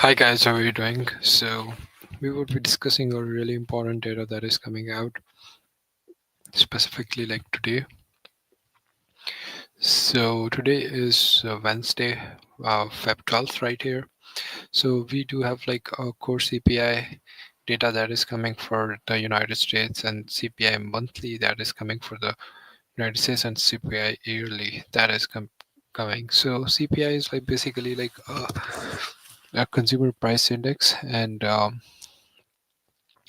Hi guys, how are you doing? So we would be discussing a really important data that is coming out specifically like today. So today is Wednesday, Feb 12th right here. So we do have like a core CPI data that is coming for the United States and CPI monthly that is coming for the United States and CPI yearly that is coming. So CPI is like basically like a consumer price index and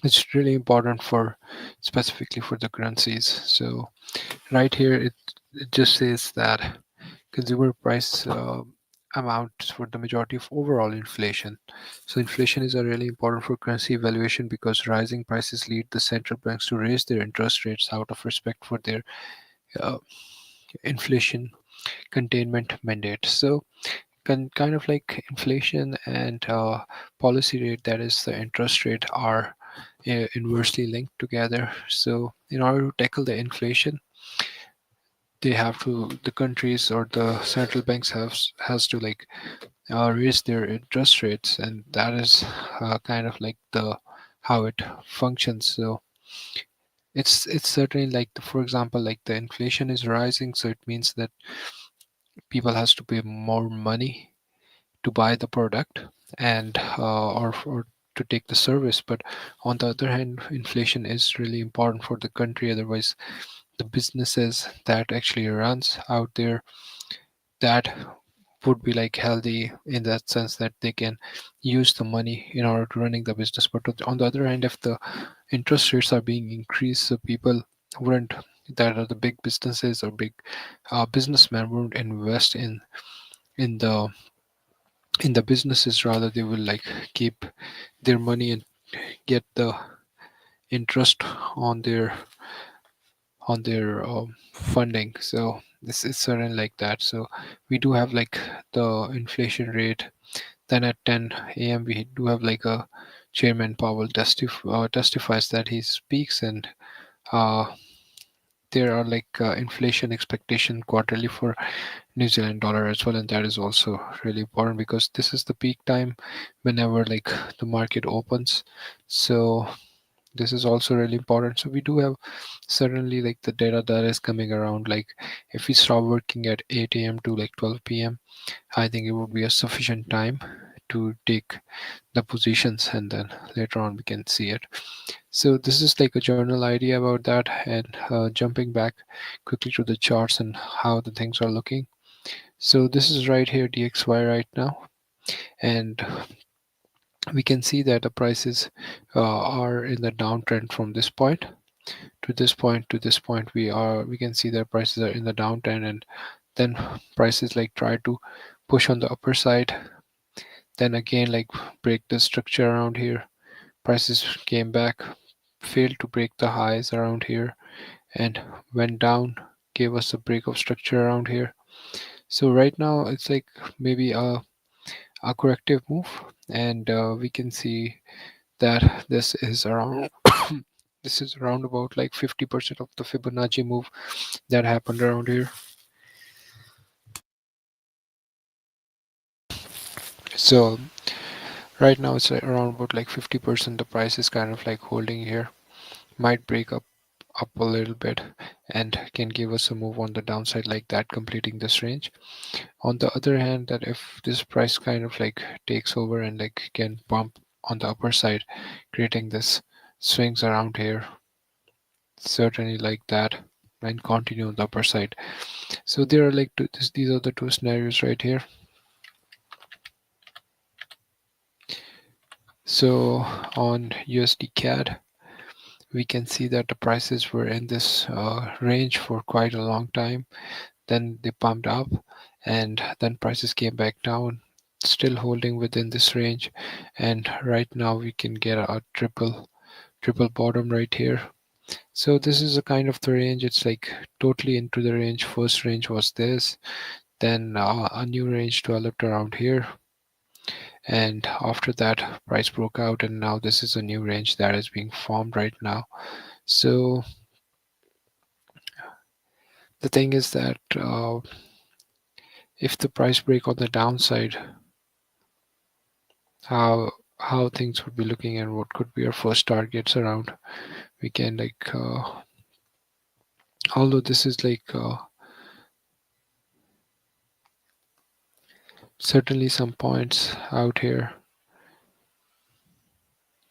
it's really important for specifically for the currencies. So right here it just says that consumer price amounts for the majority of overall inflation. So inflation is a really important for currency evaluation because rising prices lead the central banks to raise their interest rates out of respect for their uh, inflation containment mandate. So kind of like inflation and policy rate, that is the interest rate, are inversely linked together. So in order to tackle the inflation, they have to the countries or the central banks has to like raise their interest rates, and that is kind of like the how it functions. So it's certainly like for example, like the inflation is rising, so it means that people has to pay more money to buy the product and or to take the service. But on the other hand, inflation is really important for the country. Otherwise, the businesses that actually runs out there, that would be like healthy in that sense that they can use the money in order to running the business. But on the other hand, if the interest rates are being increased, so people wouldn't, that are the big businesses or big businessmen, wouldn't invest in the businesses. Rather they will like keep their money and get the interest on their funding. So this is certain like that. So we do have like the inflation rate. Then at 10 a.m. we do have like a Chairman Powell testifies that he speaks, and uh, there are like inflation expectation quarterly for New Zealand dollar as well, and that is also really important because this is the peak time whenever like the market opens. So this is also really important. So we do have certainly like the data that is coming around. Like if we start working at 8 a.m. to like 12 p.m., I think it would be a sufficient time to take the positions, and then later on we can see it. So this is like a general idea about that, and jumping back quickly to the charts and how the things are looking. So this is right here DXY right now, and we can see that the prices are in the downtrend from this point to this point to this point. We can see that prices are in the downtrend, and then prices like try to push on the upper side, then again like break the structure around here. Prices came back, failed to break the highs around here, and went down, gave us a break of structure around here. So right now it's like maybe a corrective move, and we can see that this is around this is around about like 50% of the Fibonacci move that happened around here. So right now it's like around about like 50%. The price is kind of like holding here, might break up a little bit and can give us a move on the downside like that, completing this range. On the other hand, that if this price kind of like takes over and like can bump on the upper side, creating this swings around here, certainly like that, and continue on the upper side. So there are like these are the two scenarios right here. So on USD CAD, we can see that the prices were in this range for quite a long time. Then they pumped up, and then prices came back down, still holding within this range. And right now we can get a triple bottom right here. So this is a kind of the range. It's like totally into the range. First range was this, then a new range developed around here, and after that price broke out, and now this is a new range that is being formed right now. So the thing is that if the price break on the downside, how things would be looking and what could be our first targets around. We can although this is certainly some points out here.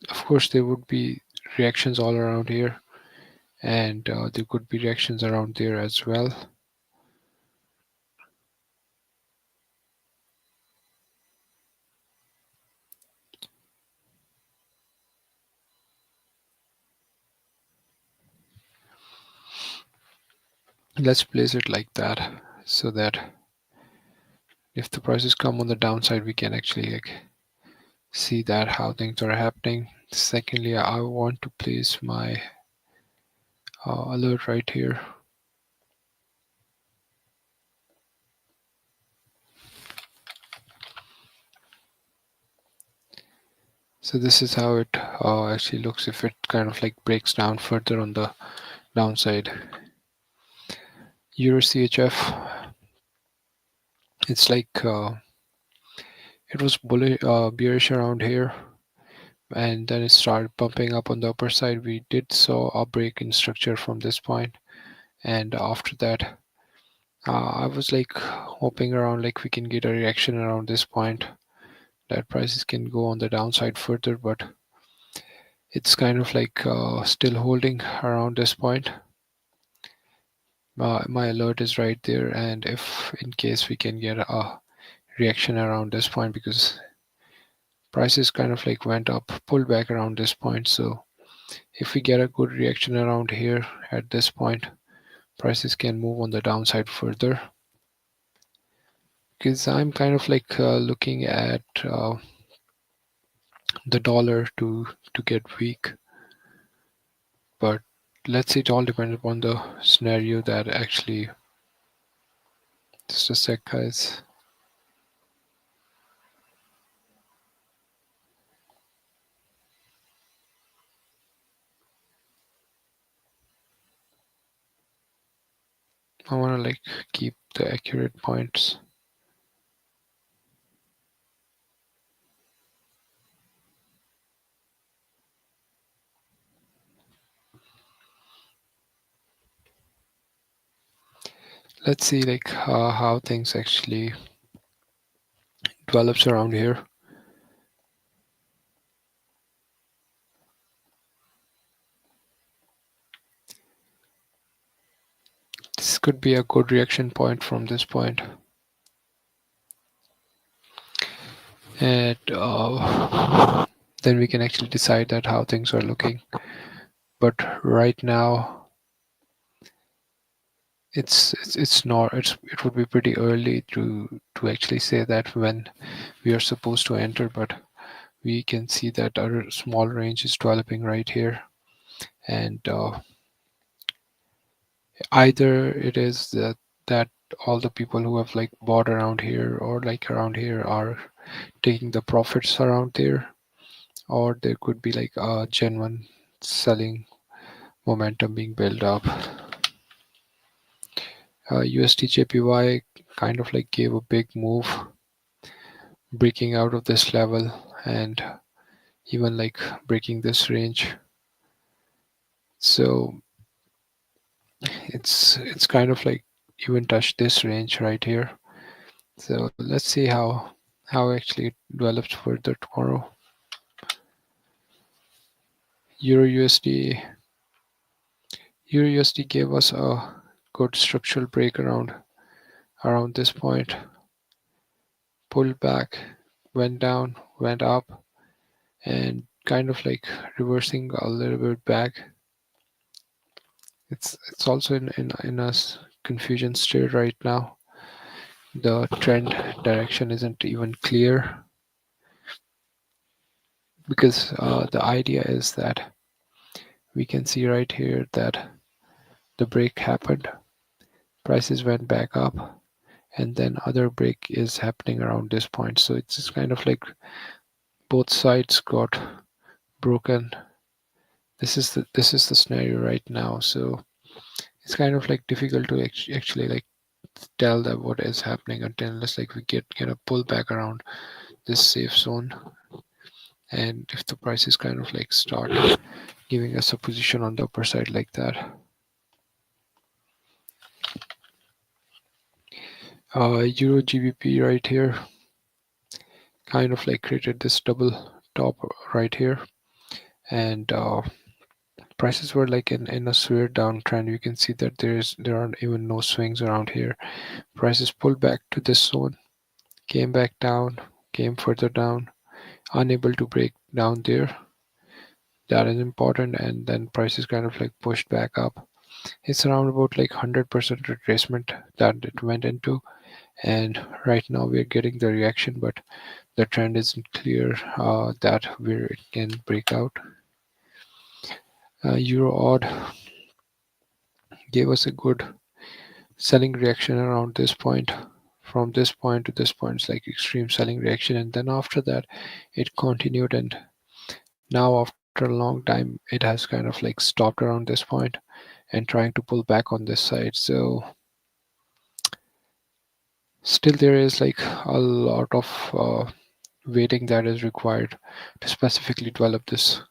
Of course, there would be reactions all around here, and there could be reactions around there as well. Let's place it like that so that if the prices come on the downside, we can actually see that how things are happening. Secondly, I want to place my alert right here. So this is how it actually looks if it kind of breaks down further on the downside. Euro CHF, it's it was bearish around here, and then it started pumping up on the upper side. We did saw a break in structure from this point, and after that I was hoping around we can get a reaction around this point that prices can go on the downside further, but it's kind of still holding around this point. My alert is right there, and if in case we can get a reaction around this point, because prices kind of went up, pulled back around this point. So if we get a good reaction around here at this point, prices can move on the downside further. Because I'm kind of looking at the dollar to get weak, but let's see, it all depends upon the scenario that actually. Just a sec, guys. I want to keep the accurate points. Let's see how things actually develops around here. This could be a good reaction point from this point. And then we can actually decide that how things are looking. But right now, it's not. It would be pretty early to actually say that when we are supposed to enter. But we can see that our small range is developing right here, and either it is that all the people who have bought around here or around here are taking the profits around there, or there could be a genuine selling momentum being built up. USD JPY kind of gave a big move, breaking out of this level and even breaking this range. So it's kind of even touched this range right here. So let's see how actually it develops further tomorrow. Euro USD Euro USD gave us a good structural break around this point, pulled back, went down, went up, and kind of reversing a little bit back. It's also in a confusion state right now. The trend direction isn't even clear, because the idea is that we can see right here that the break happened, prices went back up, and then other break is happening around this point. So it's just kind of both sides got broken. This is the scenario right now. So it's kind of difficult to actually tell that what is happening until unless we get a pull back around this safe zone. and if the prices kind of like start giving us a position on the upper side like that. Euro GBP right here kind of like created this double top right here, and prices were like in a severe downtrend. You can see that there aren't even no swings around here. Prices pulled back to this zone, came back down, came further down, unable to break down there. That is important, and then prices kind of like pushed back up. It's around about like 100% retracement that it went into, and right now we're getting the reaction, but the trend isn't clear that where it can break out. Euro odd gave us a good selling reaction around this point. From this point to this point, it's like extreme selling reaction, and then after that, it continued, and now after a long time, it has kind of like stopped around this point and trying to pull back on this side. So still there is like a lot of waiting that is required to specifically develop this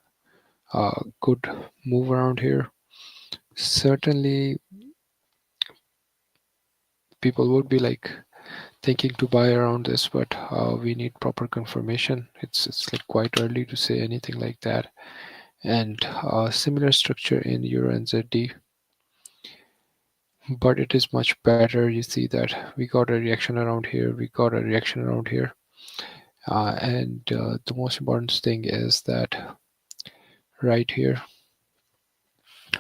good move around here. Certainly, people would be like thinking to buy around this, but we need proper confirmation. It's like quite early to say anything like that. And similar structure in Euro NZD, but it is much better. You see that we got a reaction around here, we got a reaction around here, and the most important thing is that right here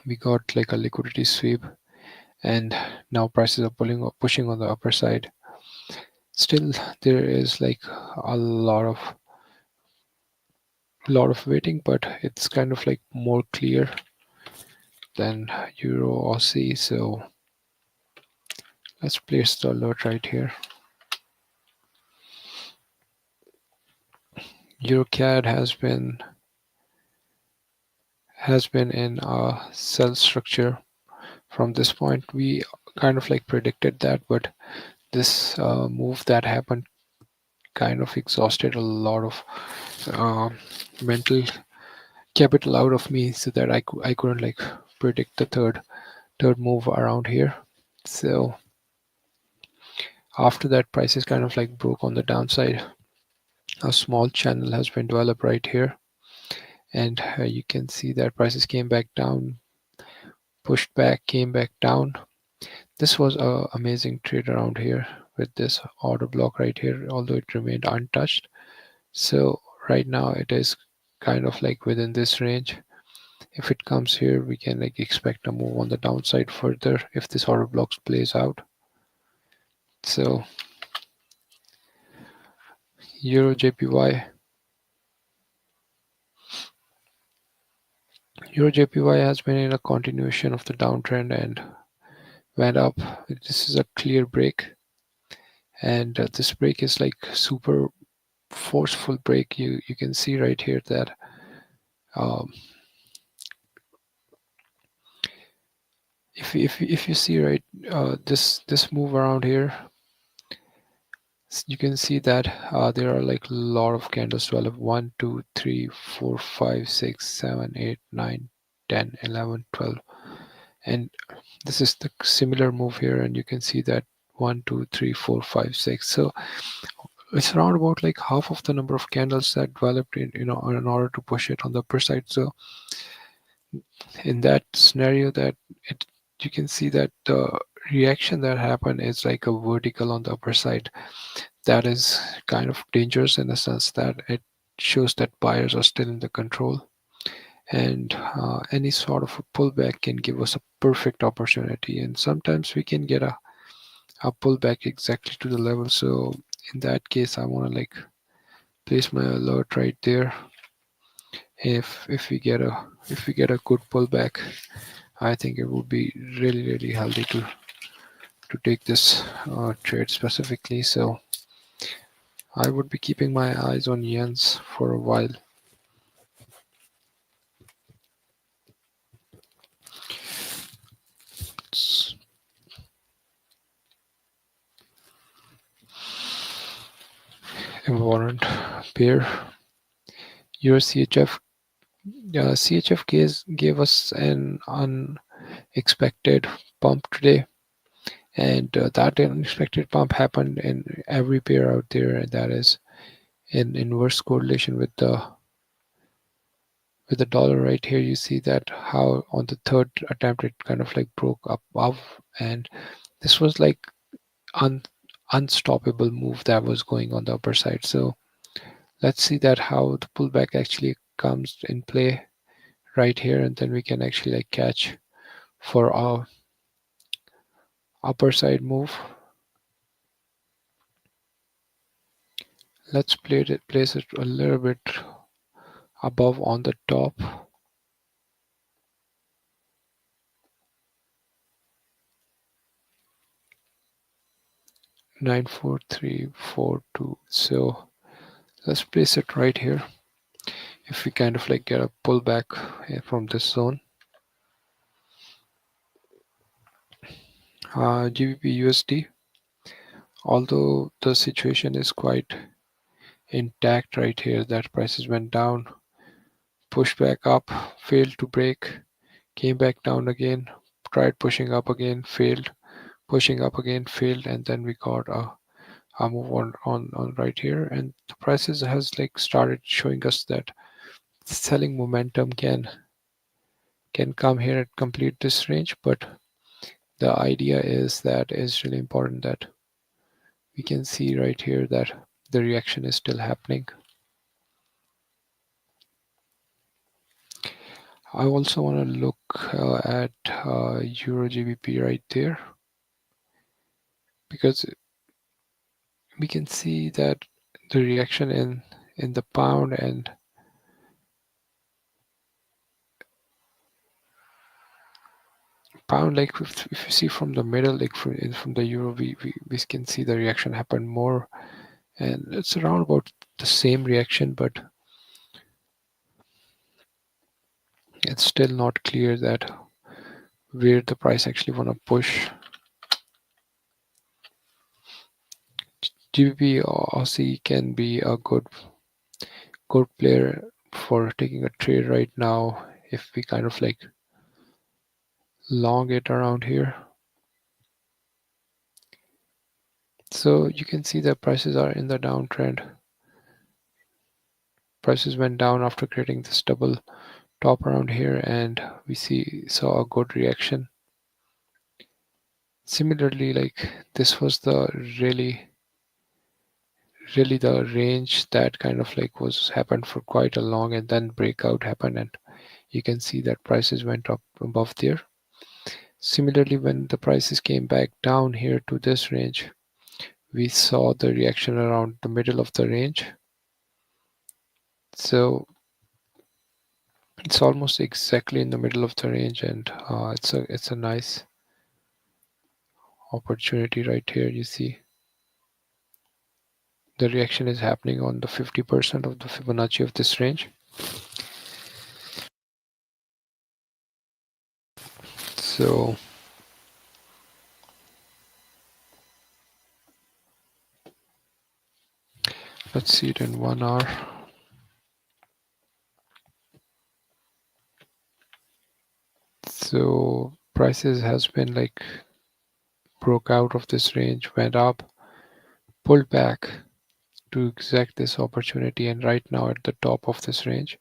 we got like a liquidity sweep, and now prices are pulling up, pushing on the upper side. Still, there is like a lot of waiting, but it's kind of like more clear than Euro Aussie. So let's place the alert right here. Euro CAD has been in a sell structure from this point. We kind of like predicted that, but this move that happened kind of exhausted a lot of uh, mental capital out of me, so that I couldn't like predict the third move around here. So after that, prices kind of like broke on the downside. A small channel has been developed right here, and you can see that prices came back down, pushed back, came back down. This was a amazing trade around here with this order block right here, although it remained untouched. So right now it is kind of like within this range. If it comes here, we can like expect a move on the downside further if this order blocks plays out. So Euro JPY. Euro JPY has been in a continuation of the downtrend and went up. This is a clear break, and this break is like super forceful break. You can see right here that um, if you see right this move around here, you can see that there are like a lot of candles developed: 1 2 3 4 5 6 7 8 9 10 11 12, and this is the similar move here, and you can see that 1 2 3 4 5 6. So it's around about like half of the number of candles that developed in order to push it on the upper side. So in that scenario, that it you can see that the reaction that happened is like a vertical on the upper side. That is kind of dangerous in the sense that it shows that buyers are still in the control, and any sort of a pullback can give us a perfect opportunity, and sometimes we can get a pullback exactly to the level. So in that case, I want to like place my alert right there. If we get a good pullback, I think it would be really healthy to take this trade specifically. So I would be keeping my eyes on yens for a while. It's important pair. Euro CHF. CHF gave us an unexpected pump today, and that unexpected pump happened in every pair out there. That is in inverse correlation with the dollar. Right here you see that how on the third attempt it kind of like broke up above, and this was like un unstoppable move that was going on the upper side. So let's see that how the pullback actually comes in play right here, and then we can actually like catch for our upper side move. Let's place it a little bit above on the top. 94342. So let's place it right here. If we kind of like get a pullback from this zone, GBP USD, although the situation is quite intact right here, that prices went down, pushed back up, failed to break, came back down again, tried pushing up again, failed, pushing up again, failed, and then we got a move on right here, and the prices has like started showing us that selling momentum can come here and complete this range, but the idea is that is really important that we can see right here that the reaction is still happening. I also want to look at Euro GBP right there, because we can see that the reaction in the pound and pound, like if you see from the middle, like from the euro, we can see the reaction happen more, and it's around about the same reaction, but it's still not clear that where the price actually want to push. GBP Aussie can be a good player for taking a trade right now if we kind of like long it around here. So you can see that prices are in the downtrend. Prices went down after creating this double top around here, and we saw a good reaction. Similarly, like this was the really the range that kind of like was happened for quite a long, and then breakout happened, and you can see that prices went up above there. Similarly, when the prices came back down here to this range, we saw the reaction around the middle of the range. So it's almost exactly in the middle of the range, and it's a nice opportunity right here. You see the reaction is happening on the 50% of the Fibonacci of this range. So let's see it in 1 hour. So prices has been like broke out of this range, went up, pulled back to exact this opportunity, and right now at the top of this range,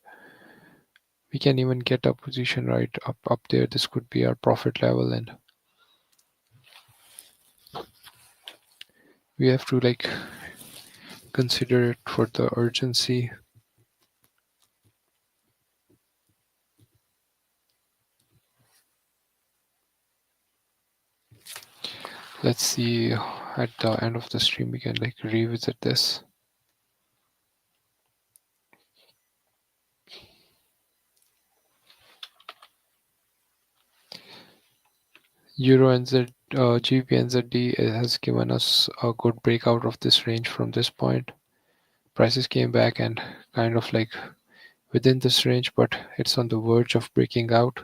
we can even get a position right up there. This could be our profit level, and we have to like consider it for the urgency. Let's see at the end of the stream we can like revisit this. Euro NZ GBP NZD has given us a good breakout of this range from this point. Prices came back and kind of like within this range, but it's on the verge of breaking out.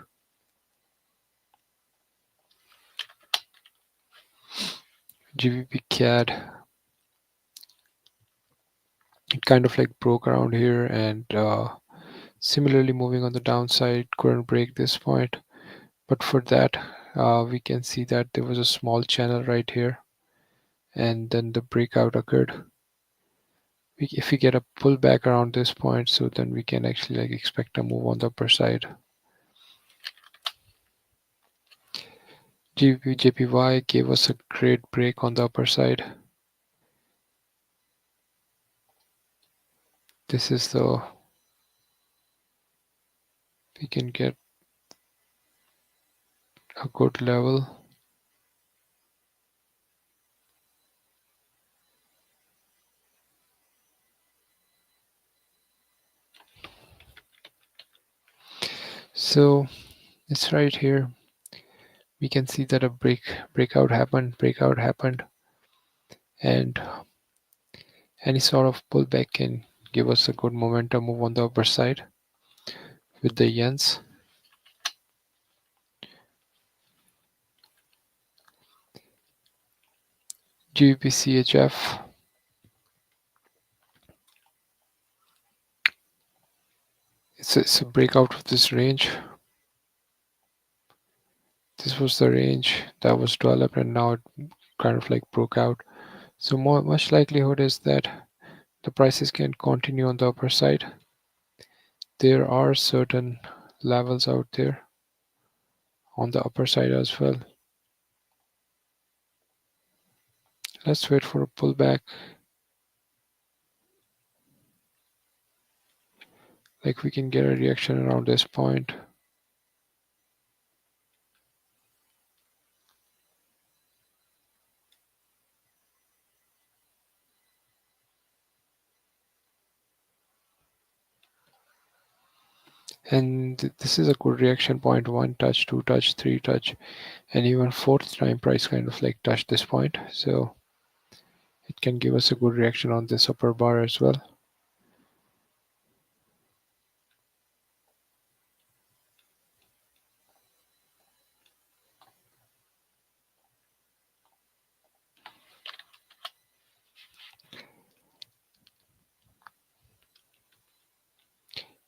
GBP CAD, it kind of like broke around here, and Similarly, moving on the downside, couldn't break this point, but for that, we can see that there was a small channel right here, and then the breakout occurred. If we get a pullback around this point, so then we can actually like expect a move on the upper side. JPY gave us a great break on the upper side. This is the, we can get a good level. So it's right here. We can see that a breakout happened, and any sort of pullback can give us a good momentum move on the upper side with the yens. GBP it's a breakout of this range. This was the range that was developed, and now it kind of like broke out. So much likelihood is that the prices can continue on the upper side. There are certain levels out there on the upper side as well. Let's wait for a pullback. Like we can get a reaction around this point. And this is a good reaction point. One touch, two touch, three touch, and even fourth time price kind of like touched this point. So it can give us a good reaction on this upper bar as well.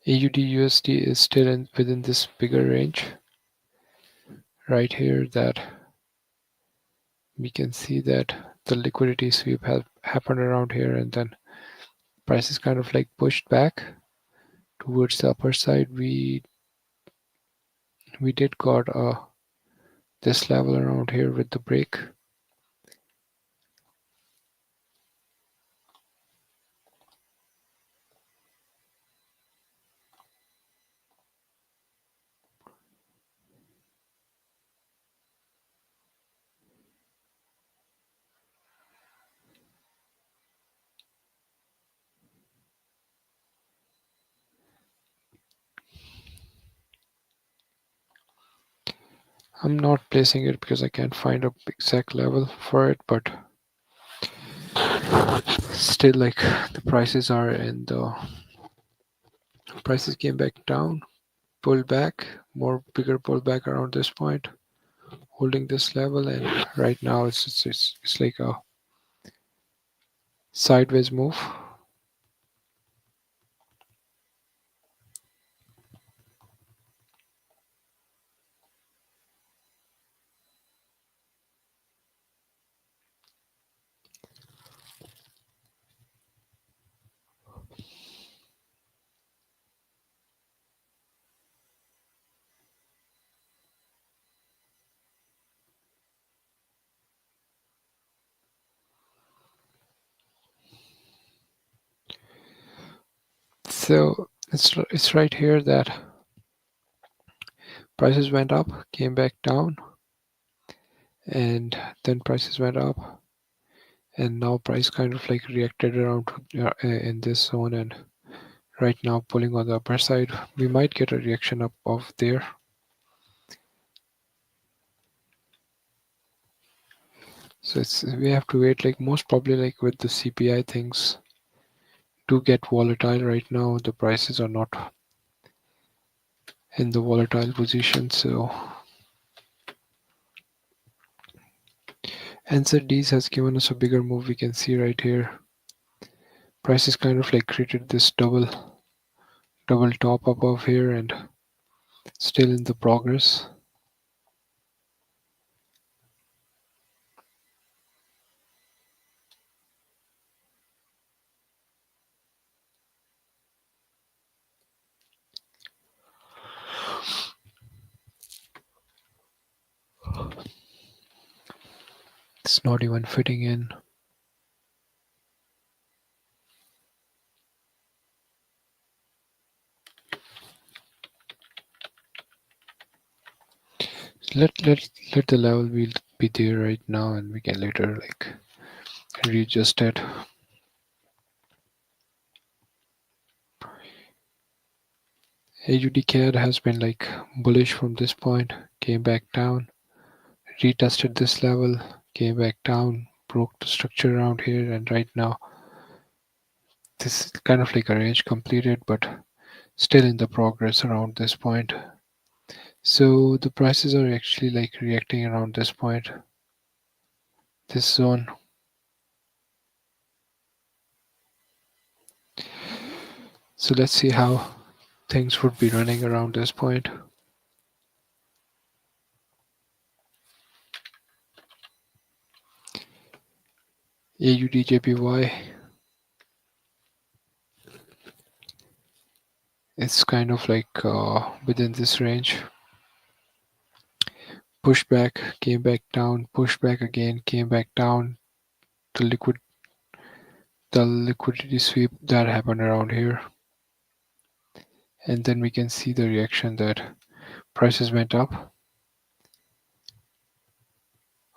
AUD USD is still within this bigger range right here, that we can see that the liquidity sweep have happened around here, and then price is kind of like pushed back towards the upper side. We did got this level around here with the break. I'm not placing it because I can't find a exact level for it, but still, like, the prices are in the prices came back down, pulled back, more bigger pullback around this point, holding this level, and right now it's like a sideways move. So it's right here that prices went up, came back down, and then prices went up, and now price kind of like reacted around in this zone, and right now pulling on the upper side. We might get a reaction up of there. So we have to wait, like most probably like with the CPI things do get volatile right now. The prices are not in the volatile position. So NZDs has given us a bigger move. We can see right here. Prices kind of like created this double double top above here and still in the progress. It's not even fitting in. Let the level be there right now, and we can later like readjust it. AUD CAD has been like bullish from this point, came back down, retested this level, came back down, broke the structure around here, and right now this is kind of like a range completed, but still in the progress around this point. So the prices are actually like reacting around this point, this zone. So let's see how things would be running around this point. AUD it's kind of like within this range. Push back, came back down, push back again, came back down. The liquidity sweep that happened around here, and then we can see the reaction that prices went up.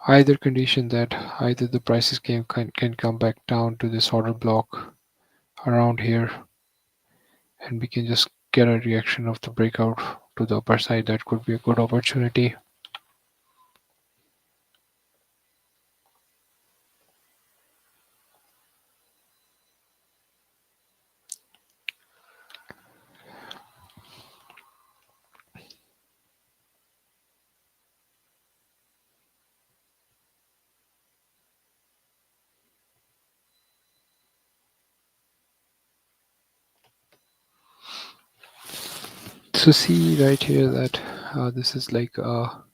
Either condition that either the prices can come back down to this order block around here, and we can just get a reaction of the breakout to the upper side. That could be a good opportunity. So see right here that this is like a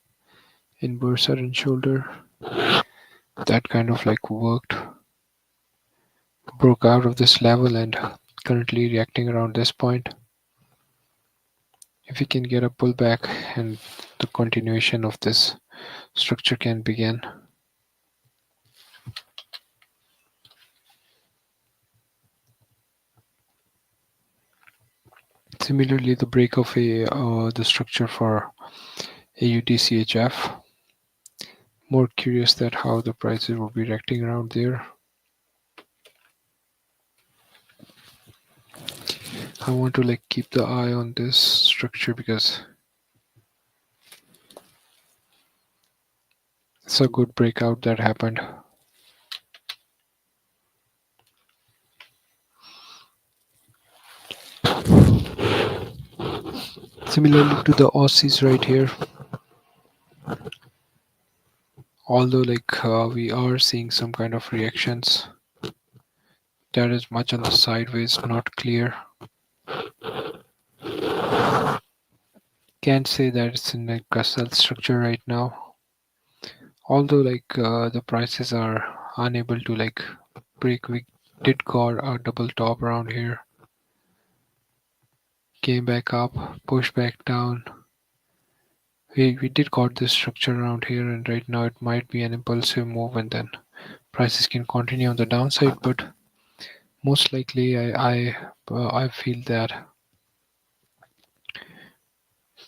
inverse head and shoulder that kind of like worked, broke out of this level and currently reacting around this point. If we can get a pullback and the continuation of this structure can begin. Similarly, the break of the structure for AUD CHF. More curious that how the prices will be reacting around there. I want to like keep the eye on this structure because it's a good breakout that happened. Similarly to the Aussies right here, although like we are seeing some kind of reactions, that is much on the sideways, not clear. Can't say that it's in like a sell structure right now. Although like the prices are unable to like break, we did got a double top around here, came back up, pushed back down. We did got this structure around here, and right now it might be an impulsive move and then prices can continue on the downside, but most likely I feel that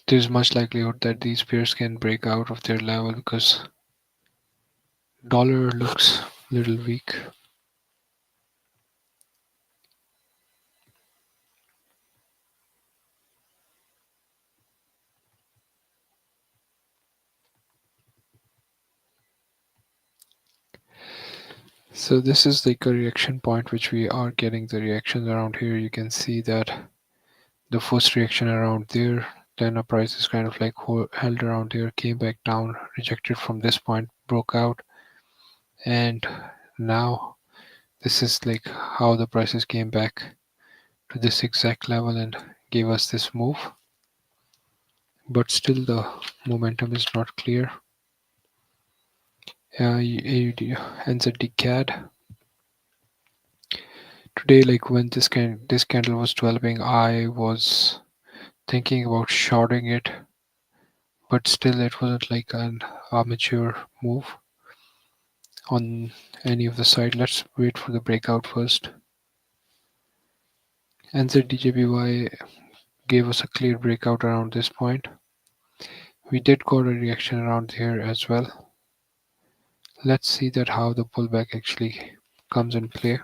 there's much likelihood that these pairs can break out of their level because dollar looks a little weak. So this is like a reaction point which we are getting the reactions around here. You can see that the first reaction around there, then a price is kind of like held around there, came back down, rejected from this point, broke out, and now this is like how the prices came back to this exact level and gave us this move, but still the momentum is not clear. AUD, NZD CAD. Today, like when this candle was developing, I was thinking about shorting it, but still it wasn't like an amateur move on any of the side. Let's wait for the breakout first. NZD gave us a clear breakout around this point. We did got a reaction around here as well. Let's see that how the pullback actually comes in play.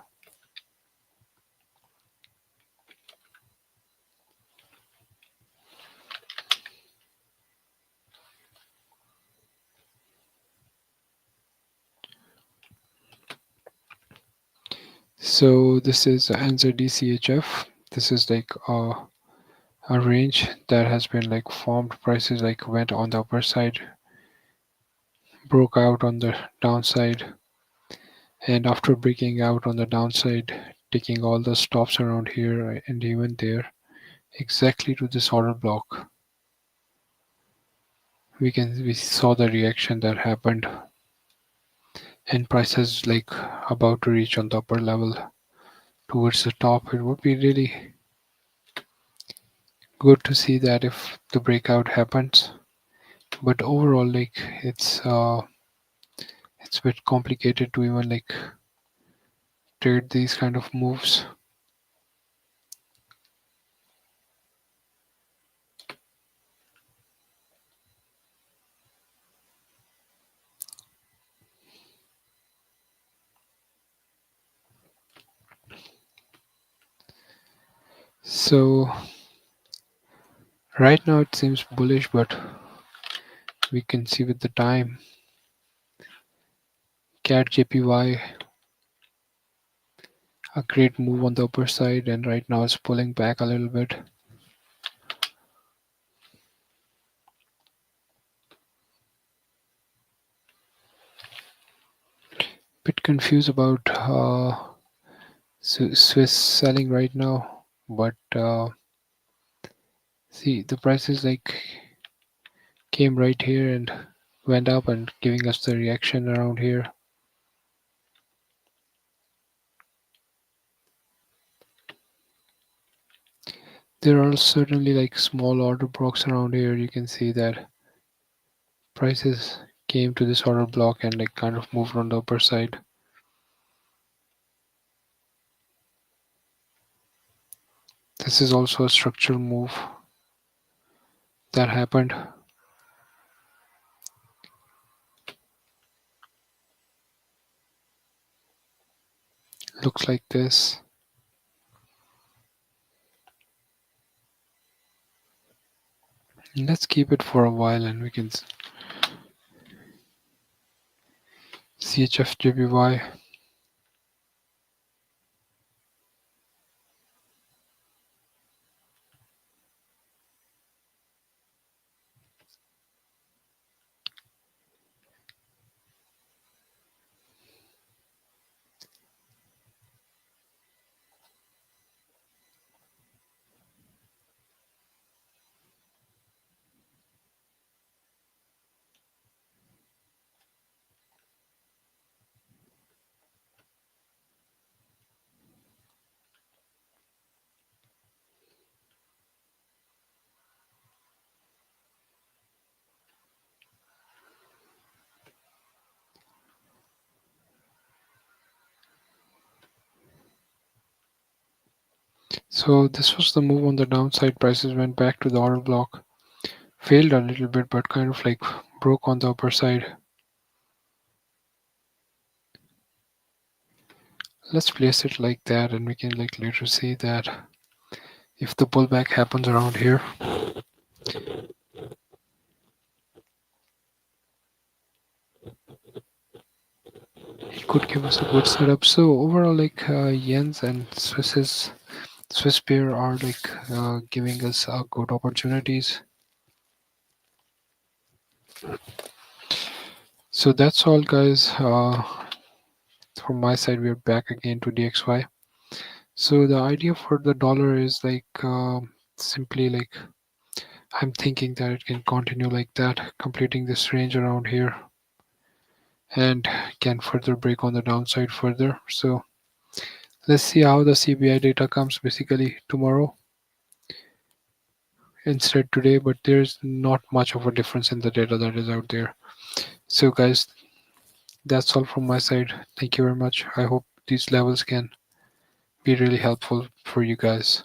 So this is NZD CHF. This is like a range that has been like formed. Prices like went on the upper side, broke out on the downside, and after breaking out on the downside, taking all the stops around here and even there, exactly to this order block, we saw the reaction that happened, and prices like about to reach on the upper level towards the top. It would be really good to see that if the breakout happens, but overall like it's a bit complicated to even like trade these kind of moves. So right now it seems bullish, but we can see with the time CAD JPY a great move on the upper side, and right now it's pulling back a little bit. Bit confused about Swiss selling right now, but see the prices like came right here and went up and giving us the reaction around here. There are certainly like small order blocks around here. You can see that prices came to this order block and like kind of moved on the upper side. This is also a structural move that happened. Looks like this. Let's keep it for a while and we can CHF JPY. So this was the move on the downside. Prices went back to the order block, failed a little bit, but kind of like broke on the upper side. Let's place it like that, and we can like later see that if the pullback happens around here, it could give us a good setup. So overall, like yens and Swiss pair are like giving us good opportunities. So that's all, guys. From my side, we're back again to DXY. So the idea for the dollar is like simply like I'm thinking that it can continue like that, completing this range around here, and can further break on the downside further. So let's see how the CPI data comes basically tomorrow instead today, but there's not much of a difference in the data that is out there. So guys, that's all from my side. Thank you very much. I hope these levels can be really helpful for you guys.